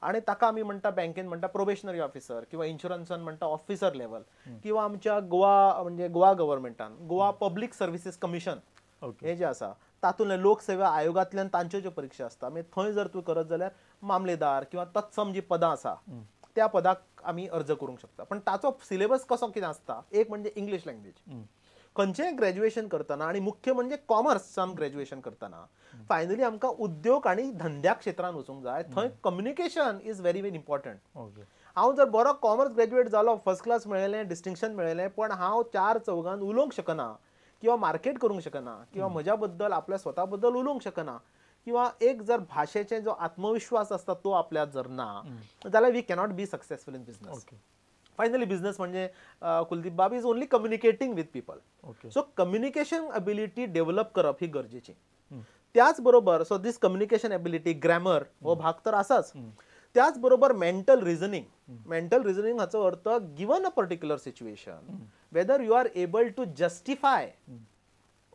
आणि ताका आम्ही म्हणटा बँकेन म्हणटा प्रोबेशनरी ऑफिसर किंवा इन्शुरन्सान म्हणटा ऑफिसर लेवल किंवा आमच्या गोवा म्हणजे गोवा गव्हर्नमेंटान गोवा पब्लीक सर्विसीस कमिशन हे जे आसा तातूंतले लोकसेवा आयोगांतल्यान तांच्यो ज्यो परीक्षा आसता मागीर थंय जर तूं करत जाल्यार मामलेदार किंवा तत्सम जी पदां आसा त्या पदाक आमी अर्ज करूंक शकता. पण ताचो सिलेबस कसो कितें आसता एक म्हणजे इंग्लीश लँग्वेज खंयचेंय ग्रॅज्युएशन करतना आणि मुख्य म्हणजे कॉमर्सान ग्रॅज्युएशन करतना फायनली आमकां उद्योग आणि धंद्या क्षेत्रांत वचूंक जाय. थंय communication is very very important. हांव जर बरो कॉमर्स ग्रॅज्युएट जालो फर्स्ट क्लास मेळयलें डिस्टिंक्शन मेळयलें पण हांव चार चौगांत उलोवंक शकना किंवा मार्केट करूंक शकना किंवा म्हज्या बद्दल आपल्या स्वता बद्दल उलोवंक शकना किंवा एक जर भाशेचे जो आत्मविश्वास असता तो आपल्यात जर ना जाल्यार we cannot be successful in business. Finally business म्हणजे कुलदीप बाब is only communicating with people. So communication ability develop करप ही गरजेची. त्याच बरोबर so this communication ability grammar हो भाग तर आसाच. त्याच बरोबर मेंटल रिझनिंग हाचो अर्थ given a particular situation whether you are able to justify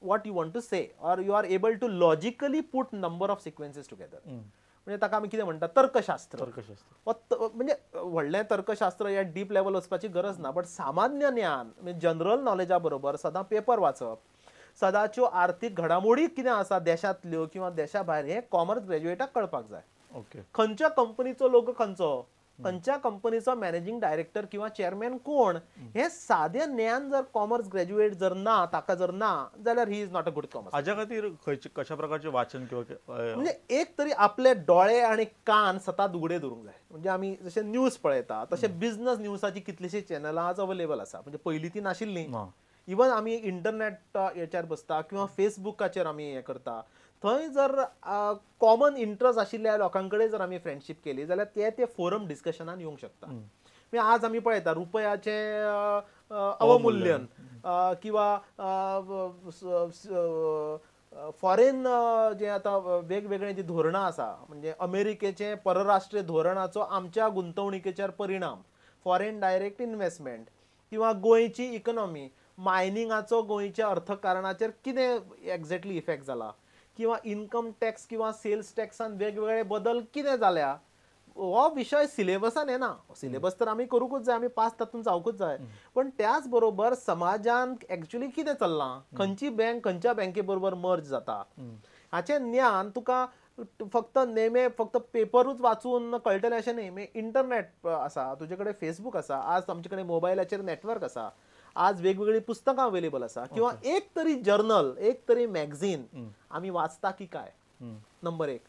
what you want to say or you are able to logically put number of sequences together. म्हणजे ताका आमी कितें म्हणटा तर्कशास्त्र. म्हणजे व्हडलें तर्कशास्त्र या डीप लेवल वचपाची गरज ना बट सामान्य ज्ञान म्हणजे जनरल नॉलेजा बरोबर सदां पेपर वाचप सदांच्यो आर्थीक घडामोडी कितें आसा देशांतल्यो किंवा देशा भायर हे कॉमर्स ग्रॅज्युएटाक कळपाक जाय. खंयच्या कंपनीचो लोगो खंयचो खंयच्या कंपनीचो मॅनेजिंग डायरेक्टर किंवा चेअरमॅन कोण हे साधे ज्ञान जर कॉमर्स ग्रॅज्युएट जर ना ताका जर ना जाल्यार he is not a good commerce. हाच्या खातीर कशा प्रकारचे वाचन किंवा म्हणजे एक तरी आपले डोळे आणि कान सतत उगडे दवरूंक जाय. म्हणजे आमी जशे न्यूज पळयता तशे बिझनस न्यूजाची कितलीशी चॅनलां आज अवेलेबल आसा. म्हणजे पयलीं ती नाशिल्लीं. इवन आमी इंटरनेट हेचेर बसता किंवा फेसबुकाचेर आमी हे करता थंय जर कॉमन इंट्रस्ट आशिल्ल्या लोकांकडे जर आमी फ्रेंडशीप केली जाल्यार ते फोरम डिस्कशनान येवंक शकता. म्हणजे आज आमी पळयता रुपयाचें अवमूल्यन किंवा फॉरेन जे आतां वेगवेगळे जी धोरणां आसा म्हणजे अमेरिकेचे परराष्ट्रीय धोरणाचो आमच्या गुंतवणुकीचेर परिणाम फॉरेन डायरेक्ट इन्व्हेस्टमेंट किंवा गोंयची इकॉनॉमी मायनिंगाचो गोंयच्या अर्थकारणाचेर कितें एक्झॅक्टली इफेक्ट जाला किंवा इन्कम टॅक्स किंवा सेल्स टॅक्सान वेगवेगळे बदल कितें जाल्या हो विषय सिलेबसान येना. सिलेबस तर आमी करूंकूच जाय आमी पास तातूंत जावंकूच जाय पण त्याच बरोबर समाजान एक्चुअली कितें चल्लां खंयची बँक खंयच्या बँके बरोबर मर्ज जाता हाचें ज्ञान तुका फक्त पेपरूच वाचून कळटलें अशें न्ही. इंटरनेट आसा तुजे कडेन फेसबूक आसा आज आमचे कडेन मोबायलाचेर नेटवर्क आसा आज वेगवेगळी पुस्तकां अवेलेबल आसा किंवा एक तरी जर्नल एक तरी मॅगझीन आमी वाचता की काय. नंबर एक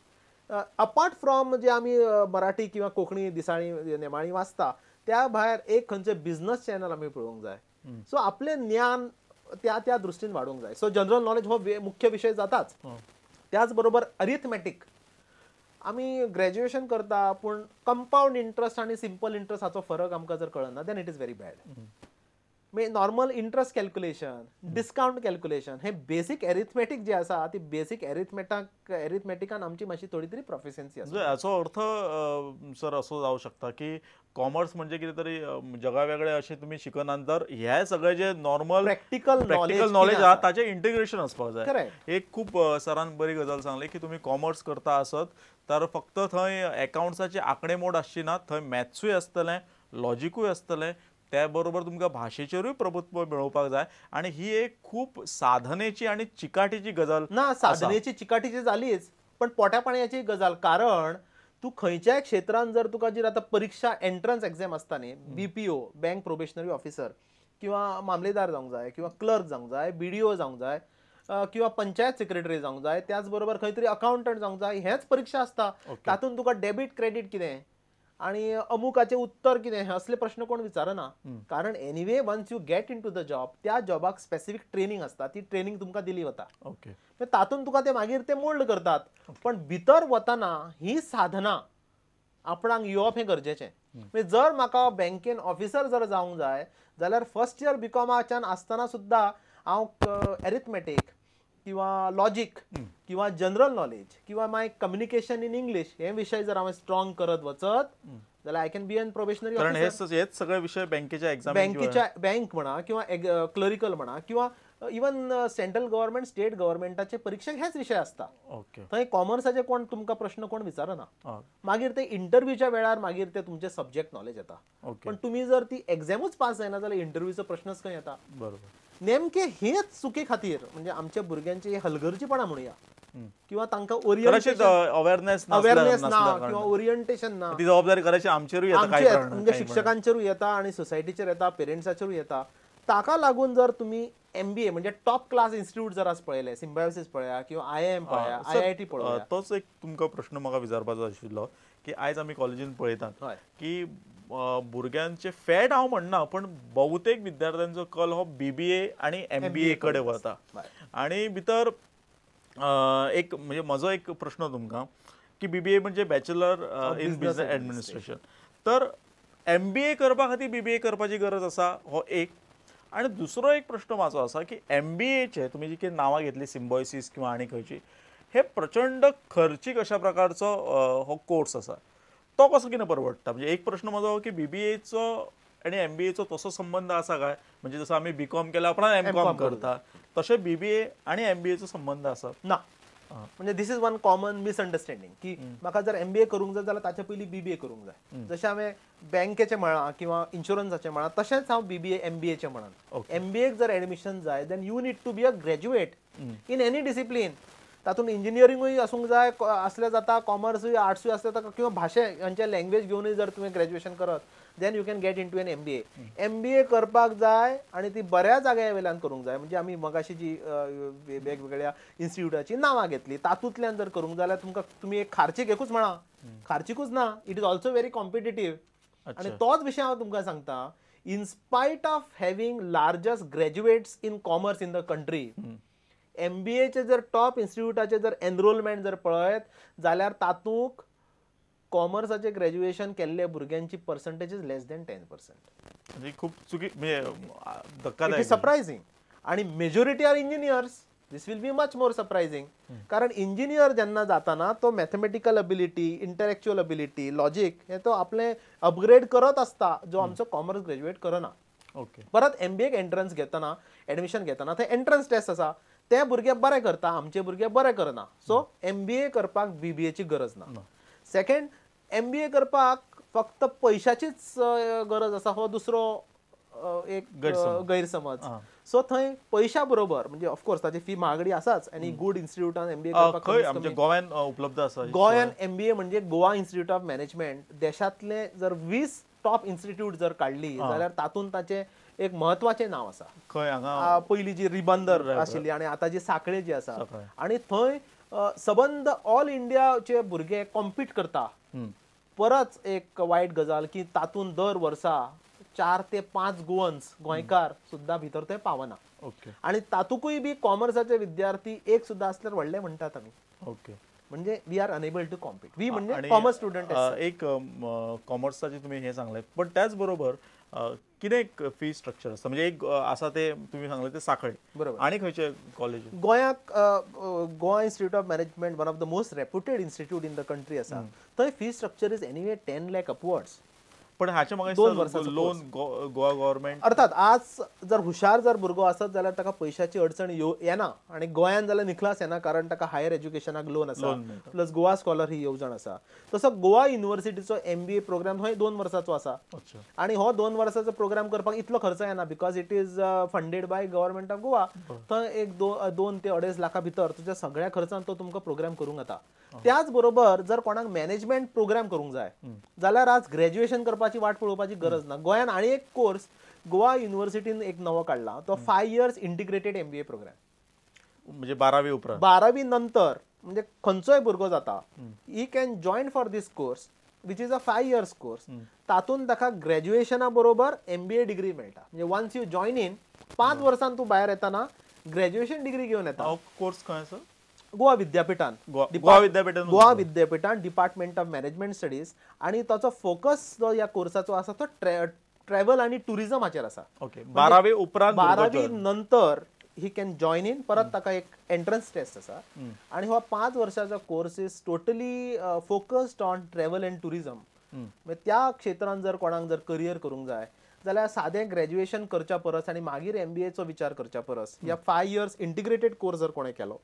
अपार्ट फ्रॉम जे आमी मराठी किंवा कोंकणी दिसाळी नेमाळी वाचता त्या भायर एक खंयचे बिझनस चॅनल आमी पळोवंक जाय. सो आपलें ज्ञान त्या दृश्टीन वाडोवंक जाय. सो जनरल नॉलेज हो मुख्य विशय जाताच. त्याच बरोबर अरिथमॅटिक आमी ग्रॅज्युएशन करता पूण कंपाऊंड इंट्रस्ट आणि सिंपल इंट्रस्ट हाचो फरक आमकां जर कळना then it is very bad. Normal interest calculation discount calculation हे बेसिक एरिथमॅटिक जे आसा ती बेसिक एरिथमॅटिकान आमची मातशी थोडी तरी प्रोफिशियन्सी आसा. हाचो अर्थ सर असो जावं शकता की कॉमर्स म्हणजे कितें तरी जगा वेगळे अशें तुमी शिकनांतर हे सगळे जे नॉर्मल प्रॅक्टिकल नॉलेज आहा ताचें इंटिग्रेशन आसपाक जाय. एक खूब सरान बरी गजाल सांगली की तुमी कॉमर्स करता आसत तर फक्त थंय अकाउंट्साचे आंकडेमोड आसची ना थंय मॅथ्सूय आसतलें लॉजिकूय आसतलें त्या बरोबर तुमकां भाशेचेरूय प्रभुत्व मेळोवपाक जाय आणि ही एक खूप साधनेची आणि चिकाटीची गजाल ना. साधनेची चिकाटीची जालीच पण पोट्या पाणयाची गजाल कारण तू खंयच्याय क्षेत्रांत जर तुका जी आतां परीक्षा एंट्रन्स एक्झाम आसता न्ही BPO बँक प्रोबेशनरी ऑफिसर किंवा मामलेदार जावंक जाय किंवा क्लर्क जावंक जाय BDO जावंक जाय किंवा पंचायत सेक्रेटरी जावंक जाय त्याच बरोबर खंय तरी अकाउंटंट जावंक जाय हेच परीक्षा आसता. तातूंत तुका डेबिट क्रेडिट कितें आणि अमुकाचे उत्तर कितें हे असले प्रश्न कोण विचारना कारण anyway once you get into the job त्या जॉबाक स्पेसिफिक ट्रेनिंग आसता ती ट्रेनिंग तुमकां दिली वता. तातूंत तुका ते मागीर ते मोल्ड करतात पण भितर वतना ही साधना आपणाक येवप हें गरजेचें. म्हणजे जर म्हाका बँकेन ऑफिसर जर जावंक जाय जाल्यार फर्स्ट इयर BCOMाच्यान आसतना सुद्दां हांव एरिथमॅटिक किंवा लॉजिक किंवा जनरल नॉलेज किंवा माय कम्युनिकेशन इन इंग्लिश हे विषय जर हांवें स्ट्रॉंग करत वचत जाल्यार I can be an probationary officer. हेच सगळे विषय बँकेच्या बँक म्हणा किंवा क्लरिकल म्हणा किंवा इवन सेंट्रल गव्हर्नमेंट स्टेट गव्हर्नमेंटाचे परीक्षेक हेच विषय असता. ओके. थंय कॉमर्साचे कोण तुमकां प्रश्न कोण विचारना. हय. मागीर ते इंटरव्यूच्या वेळार मागीर ते तुमचे सब्जेक्ट नॉलेज येता. ओके. पण तुम्ही जर ती एक्झामूच पास जायना जाल्यार इंटरव्यूचो प्रश्नच खंय येता. बरोबर. नेमके हेच चुकी खातीर म्हणजे आमच्या भुरग्यांची हलगर्जीपणा म्हणूया किंवा तांकां कदाचित अवेअरनेस अवेअरनेस ना किंवा ओरिएंटेशन ना, ती जबाबदारी कदाचित आमचेरूय येता काही आमचे प्रमाणात, म्हणजे काही शिक्षकांचेरूय येता आणि सोसायटीचेर येता, पेरेंट्साचेरूय येता. ताका लागून जर तुम्ही MBA म्हणजे टॉप क्लास इन्स्टिट्यूट जर आज पळयले, सिम्बायोसिस पळया किंवा IIM पळया, IIT पळया. तोच एक तुमकां प्रश्न म्हाका विचारपाचो आशिल्लो की आयज आमी कॉलेजीन पळयतात की भुरग्यांचे फेट हांव म्हणना पण बहुतेक विद्यार्थ्यांचो कल हो BBA आणि MBA कडे वता. आणि भितर एक म्हणजे म्हजो एक प्रश्न तुमकां की BBA म्हणजे बॅचलर इन बिझनेस ऍडमिनिस्ट्रेशन, तर MBA करपा खातीर BBA करपाची गरज आसा हो एक. आणि दुसरो एक प्रश्न म्हाजो आसा की MBAचे तुमी जी कितें नांवां घेतली सिम्बायोसिस किंवा आनी खंयची, हे प्रचंड खर्चीक अशा प्रकारचो हो कोर्स आसा, तो कसो कितें परवडटा. म्हणजे एक प्रश्न म्हजो हो की BBAचो आणि MBAचो तसो संबंध आसा काय, म्हणजे जसं आमी BCom केल्या उपरांत MCom करता तशें BBA आणि MBAचो संबंध आसा ना. म्हणजे दिस इज वन कॉमन मिसअंडरस्टँडिंग की म्हाका जर MBA करूंक जाय जाल्यार ताचे पयलीं BBA करूंक जाय. जशें हांवें बँकेचें म्हणा किंवा इन्शुरन्साचें म्हणा तशेंच हांव BBA MBAचें म्हणन. MBA जर एडमिशन जाय then you need to be a graduate in any discipline. तातूंत इंजिनियरिंगूय आसूंक जाय असलें जाता, कॉमर्सूय आर्ट्सूय आसता किंवा भाशे हांचे लँग्वेज घेवनूय जर तुवें ग्रॅज्युएशन करत then you can get into an MBA. MBA करपाक जाय आणि ती बऱ्या जाग्या वेल्यान करूंक जाय. म्हणजे आमी मगाशी जी वेगवेगळ्या इन्स्टिट्यूटाची नांवां घेतली तातूंतल्यान जर करूंक जाल्यार तुमकां तुमी एक खार्चीक एकूच म्हणा, खार्चीकूच ना, it is also very competitive. आणि तोच विशय हांव तुमकां सांगता, in spite of having largest graduates in commerce in the country, MBAचे जर टॉप इन्स्टिट्यूटाचे जर एनरोलमेंट जर पळयत जाल्यार तातूंत कॉमर्साचे ग्रॅज्युएशन केल्ले भुरग्यांची पर्संटेज इज लेस दॅन 10%. म्हणजे खूप चुकी म्हणजे इट इज सरप्रायझिंग. आणि majority are engineers. This will be much more surprising. कारण इंजिनियर जेन्ना जाताना तो mathematical ability, intellectual ability, logic हे तो आपले अपग्रेड करत असता, जो आमचो कॉमर्स ग्रॅज्युएट करना. ओके. परत MBA एंट्रन्स घेतना, एडमिशन घेतना थंय एंट्रन्स टेस्ट आसा, ते भुरगे बरे करता, आमचे भुरगे बरे करना. सो MBA करपाक BBAची गरज ना. सेकंड, MBA करपाक फक्त पैशाचीच गरज आसा हो दुसरो एक गैरसमज. सो थंय पैशा बरोबर म्हणजे ऑफकोर्स ताची फी महागडी आसाच आणि गुड इन्स्टिट्यूटान MBA करपाक आमच्या गोव्यान उपलब्ध आसा. गोंयान MBA म्हणजे गोवा इन्स्टिट्यूट ऑफ मॅनेजमेंट देशातले जर 20 टॉप इन्स्टिट्यूट जर काढली जाल्यार तातूंत ताचे एक महत्वाचें नाव आसा. खंय हांगा पयली जी रिबंदर आशिल्ली आणि आता जी साखळे जी आसा, आणि थंय सबंद ऑल इंडियाचे भुरगे कॉम्पीट करता. परत एक वायट गजाल की तातूंत दर वर्सा 4 ते 5 गोंयकार सुद्धा भितर ते पावना. ओके. आणि तातूंतूय बी कॉमर्साचे विद्यार्थी एक सुद्धा असल्यार व्हडले म्हणटात आमी. ओके. म्हणजे we are unable to compete. We म्हणजे कॉमर्स स्टुडंट. एक कॉमर्साचे तुम्ही हे सांगले, पण त्याच बरोबर कितें फी स्ट्रक्चर आसता, म्हणजे एक आसा ते तुम्ही सांगले ते साखळे, बरोबर, आणि खंयचे कॉलेज गोंयाक Goa institute of management one of the most reputed institute in the country आसा. थंय fee structure is anyway 10 lakh upwards. पण हाचे म्हाका 2 वर्सांचो लोन गोवा गव्हर्नमेंट अर्थात आज जर हुशार जर भुरगो आसत जाल्यार ताका पैशाची अडचण येना, आणि गोंयान जाल्यार निखलास येना, कारण ताका हायर एज्युकेशनाक लोन आसा, प्लस गोवा स्कॉलर ही येवजण आसा. तसो गोवा युनिव्हर्सिटीचो MBA प्रोग्राम हो 2 वर्सांचो आसा, आणि हो 2 वर्सांचो प्रोग्राम करपाक इतलो खर्च येना because it is funded by government of Goa. थंय एक 2 ते 2.5 लाखा भितर तुज्या सगळ्या खर्चान तो तुमकां प्रोग्राम करूंक येता. त्याच बरोबर जर कोणाक मॅनेजमेंट प्रोग्राम करूंक जाय जाल्यार आज ग्रॅज्युएशन करपाची वाट पळोवपाची गरज ना. गोंयान आणि एक कोर्स गोवा युनिव्हर्सिटीन एक नवो काढला, तो 5 years इंटिग्रेटेड MBA प्रोग्राम. म्हणजे 12वी उपरांत, 12वी नंतर म्हणजे खंयचोय भुरगो जाता, he can join for this course which is a 5 years course. तातूंत ताका ग्रॅज्युएशना बरोबर MBA डिग्री मेळटा. म्हणजे वन्स यू जॉईन इन 5 वर्सान तूं भायर येताना ग्रॅज्युएशन डिग्री घेवन येता. कोर्स खंय आसा? गोवा विद्यापीठान, गोवा विद्यापीठान डिपार्टमेंट ऑफ मॅनेजमेंट स्टडीज, आणि ताचो फोकस जो ह्या कोर्साचो आसा तो ट्रॅव्हल आणि टुरिझम हाचेर आसा. ओके. 12वी उपरांत 12वी नंतर ही कॅन जॉईन इन. परत ताका एक एंट्रन्स टेस्ट आसा, आणि हो 5 वर्साचो course is totally focused on travel and tourism. त्या क्षेत्रांत जर कोणाक जर करियर करूंक जाय जाल्यार सादें ग्रॅज्युएशन करच्या परस आनी मागीर MBAचो विचार करच्या परस या 5 years इंटिग्रेटेड कोर्स जर कोणें केलो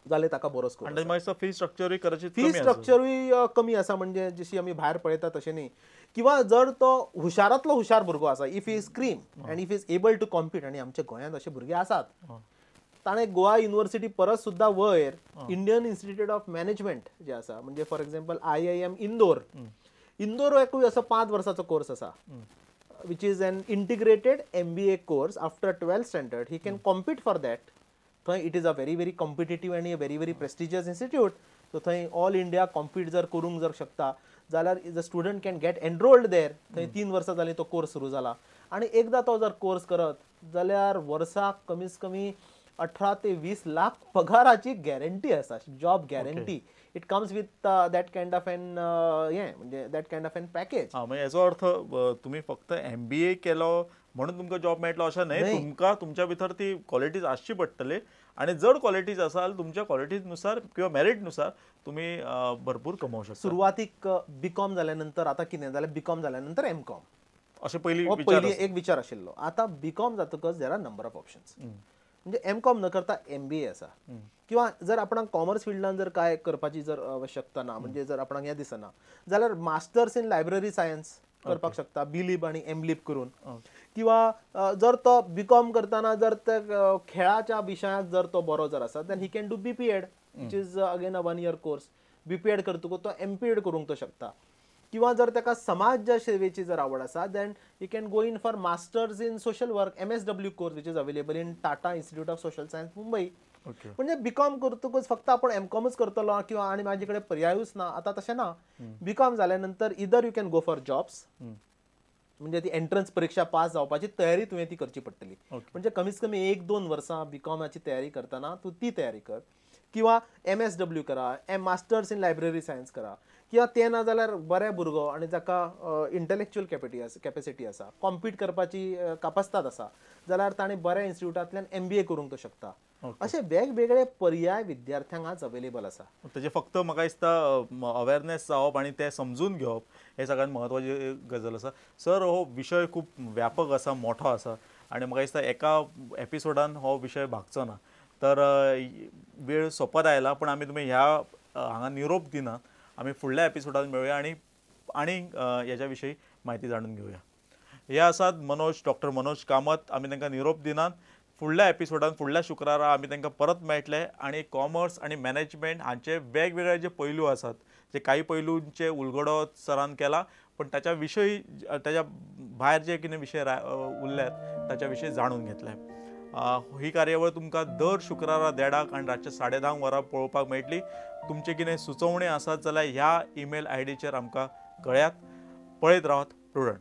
जाल्यार ताका बरो स्कोप आनी मागीर फी स्ट्रक्चरूय कदाचित फी स्ट्रक्चरूय कमी आसा म्हणजे जशी आमी भायर पळयता तशें न्ही किंवा जर तो हुशारांतलो हुशार भुरगो आसा if he is cream and if is able to compete आनी आमच्या गोंयांत अशे भुरगे आसात ताणें गोवा युनिवर्सिटी परस सुद्दां वयर इंडियन इन्स्टिट्यूट ऑफ मॅनेजमेंट जे आसा म्हणजे फॉर एक्झाम्पल IIM इंदोर एकूय असो 5 वर्साचो कोर्स आसा which is an integrated MBA course after 12th standard. He can compete for that. So it is a very competitive and a very prestigious institute. So थंय all India compete जर करूंक जर शकता जाल्यार the student can get enrolled there. थंय 3 वर्सां जाली तो कोर्स सुरू जाला आनी एकदा तो जर कोर्स करत जाल्यार वर्साक कमीत कमी 18 ते 20 लाख पगाराची गॅरंटी आसा job guarantee it comes with that kind of an म्हणजे that kind of an package म्हणजे याचो अर्थ तुम्ही फक्त MBA केलो म्हणून तुमकां जॉब मेळटलो अशें न्हय तुमकां तुमच्या भितर ती क्वॉलिटीज आसची पडटली आणि जर क्वॉलिटीज असाल तुमच्या क्वॉलिटीजनुसार किंवा मेरिटनुसार तुम्ही भरपूर कमवू शकता सुरुवातीक BCom जाल्यानंतर आता कितें जाल्यार BCom जाल्यानंतर MCom अशें पयली एक विचार आशिल्लो आता BCom जातकच there are number of options म्हणजे MCom न करता MBA आसा किंवा जर आपणाक कॉमर्स फिल्डान जर काय करपाची जर आवश्यकता ना म्हणजे जर आपणाक हें दिसना जाल्यार मास्टर्स इन लायब्ररी सायन्स करपाक शकता BLib आणि MLib करून किंवा जर तो BCom करताना जर ते खेळाच्या विशयात जर तो बरो जर आसा then he can do BPEd which is again a 1 year course BPEd करतकूच तो MPEd करूंक तो शकता किंवा जर ताका समाज सेवेची जर आवड आसा then you can go in for masters in social work MSW course which is available in Tata Institute of Social Science Mumbai म्हणजे BCom करतकूच फक्त आपण MComच करतलो किंवा आणि माझे कडेन पर्यायूच ना आता तशें ना BCom जाल्यानंतर either you can go for jobs म्हणजे ती एंट्रन्स परीक्षा पास जावपाची तयारी तुवें ती करची पडटली म्हणजे कमीत कमी 1-2 वर्सां BComची तयारी करतना तूं ती तयारी कर किंवा MSW करा मास्टर्स इन लायब्ररी सायन्स करा किंवा ते ना जाल्यार बरे भुरगो आणि जाका इंटलेक्च्युअल कॅपॅसिटी आसा कॉम्पीट करपाची कापास्ताद आसा जाल्यार ताणें बऱ्या इन्स्टिट्यूटांतल्यान MBA करूंक तो शकता असे वेगवेगळे पर्याय विद्यार्थ्यांक आज अवेलेबल आसा तेजे फक्त म्हाका दिसता अवेरनेस जावप आणि ते समजून घेवप हे सगळ्यात महत्वाची गजाल आसा सर हो विषय खूप व्यापक आसा मोठो आसा आणि म्हाका दिसता एका एपिसोडान हो विषय भागचो ना तर वेळ सोंपत आयला पण आमी तुम्ही ह्या हांगा निरोप दिनात आमी फुडल्या एपिसोडान मेळुया आणि याच्या विषयी माहिती जाणून घेऊया हे आसात डॉक्टर मनोज कामत आमी तांकां निरोप दिनात फुडल्या एपिसोडान फुडल्या शुक्रारा आमी तांकां परत मेळटले आणि कॉमर्स आणि मॅनेजमेंट हांचे वेगवेगळे जे पैलू आसात जे काही पैलूंचे उलगडो सरान केला पण त्याच्या विषयी त्याच्या भायर जे कितें विषय उरल्यात ताच्या विशयी जाणून घेतले ही कार्यावळ तुमकां दर शुक्रारा 1:30 आणि रातचे 10:30 वरां पळोवपाक मेळटली तुमचे कितें सुचोवणी आसात जाल्यार ह्या ईमेल आयडीचेर आमकां कळयात पळयत रावात प्रुडंट